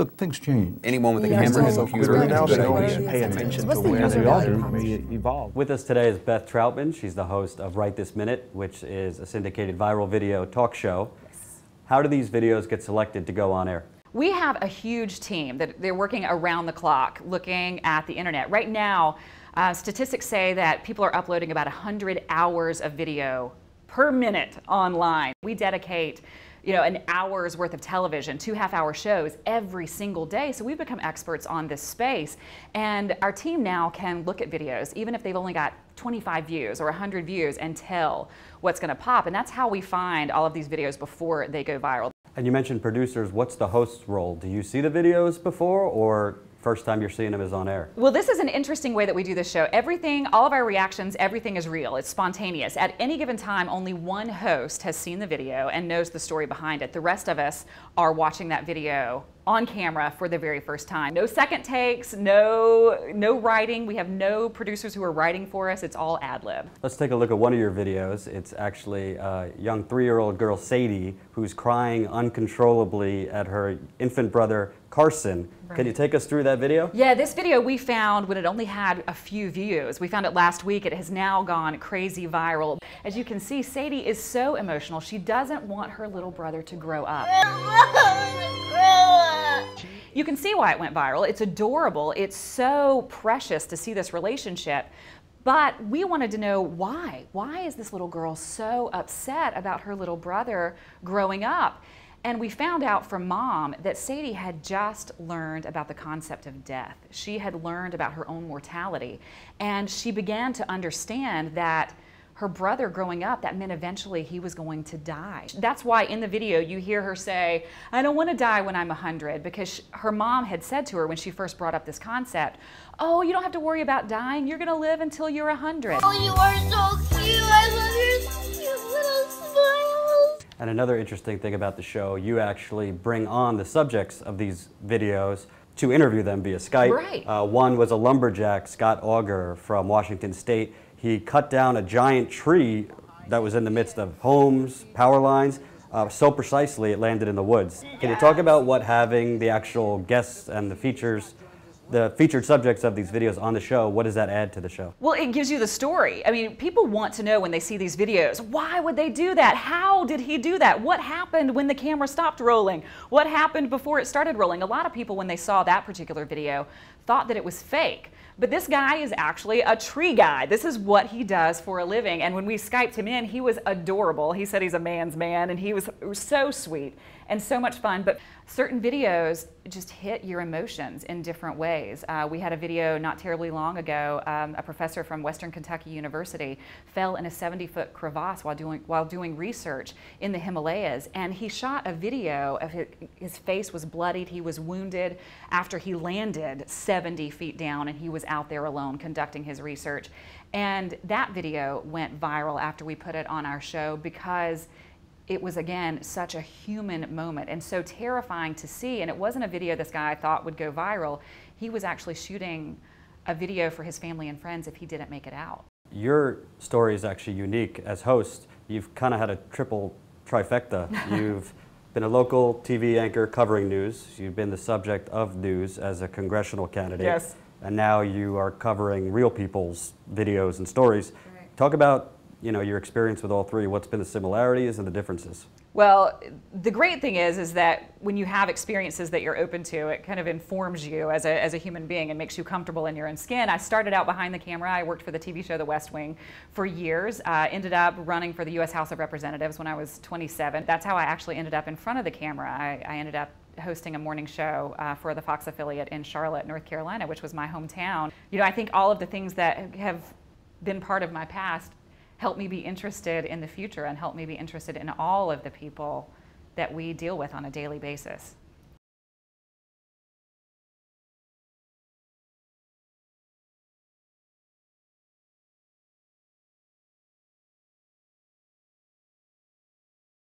Look, things change. Anyone with a camera and a computer now, is a good so idea. pay attention to the where user they are value and we evolve. With us today is Beth Troutman. She's the host of Right This Minute, which is a syndicated viral video talk show. Yes. How do these videos get selected to go on air? We have a huge team that they're working around the clock looking at the internet. Right now, statistics say that people are uploading about 100 hours of video per minute online. We dedicate an hour's worth of television, 2 half-hour shows every single day. So we've become experts on this space. And our team now can look at videos, even if they've only got 25 views or 100 views, and tell what's going to pop. And that's how we find all of these videos before they go viral. And you mentioned producers. What's the host's role? Do you see the videos before, or first time you're seeing them is on air? Well, this is an interesting way that we do this show. Everything, all of our reactions, everything is real. It's spontaneous. At any given time, only one host has seen the video and knows the story behind it. The rest of us are watching that video on camera for the very first time. No second takes, no writing. We have no producers who are writing for us. It's all ad-lib. Let's take a look at one of your videos. It's actually a young 3-year-old girl, Sadie, who's crying uncontrollably at her infant brother, Carson. Right. Can you take us through that video? Yeah, this video we found when it only had a few views. We found it last week. It has now gone crazy viral. As you can see, Sadie is so emotional. She doesn't want her little brother to grow up. You can see why it went viral. It's adorable. It's so precious to see this relationship. But we wanted to know why. Why is this little girl so upset about her little brother growing up? And we found out from Mom that Sadie had just learned about the concept of death. She had learned about her own mortality. And she began to understand that her brother growing up, that meant eventually he was going to die. That's why in the video you hear her say, "I don't want to die when I'm 100, because her mom had said to her when she first brought up this concept, "Oh, you don't have to worry about dying. You're going to live until you're 100. Oh, you are so cute. I love your cute little smiles. And another interesting thing about the show, you actually bring on the subjects of these videos to interview them via Skype. Right. One was a lumberjack, Scott Auger from Washington State. He cut down a giant tree that was in the midst of homes, power lines, so precisely it landed in the woods. Can you talk about what having the actual guests and the featured subjects of these videos on the show, what does that add to the show? Well, it gives you the story. I mean, people want to know when they see these videos, why would they do that? How did he do that? What happened when the camera stopped rolling? What happened before it started rolling? A lot of people, when they saw that particular video, thought that it was fake. But this guy is actually a tree guy. This is what he does for a living. And when we Skyped him in, he was adorable. He said he's a man's man, and he was so sweet and so much fun. But certain videos just hit your emotions in different ways. We had a video not terribly long ago. A professor from Western Kentucky University fell in a 70-foot crevasse while doing research in the Himalayas. And he shot a video of his face was bloodied. He was wounded after he landed 70 feet down, and he was out there alone conducting his research. And that video went viral after we put it on our show because it was, again, such a human moment and so terrifying to see. And it wasn't a video this guy thought would go viral. He was actually shooting a video for his family and friends if he didn't make it out. Your story is actually unique. As host, you've kind of had a triple trifecta. You've been a local TV anchor covering news. You've been the subject of news as a congressional candidate. Yes. And now you are covering real people's videos and stories. Right. Talk about your experience with all three. What's been the similarities and the differences? Well, the great thing is that when you have experiences that you're open to, it kind of informs you as a human being and makes you comfortable in your own skin. I started out behind the camera. I worked for the TV show The West Wing for years. Ended up running for the U.S. House of Representatives when I was 27. That's how I actually ended up in front of the camera. I ended up hosting a morning show for the Fox affiliate in Charlotte, North Carolina, which was my hometown. I think all of the things that have been part of my past help me be interested in the future and help me be interested in all of the people that we deal with on a daily basis.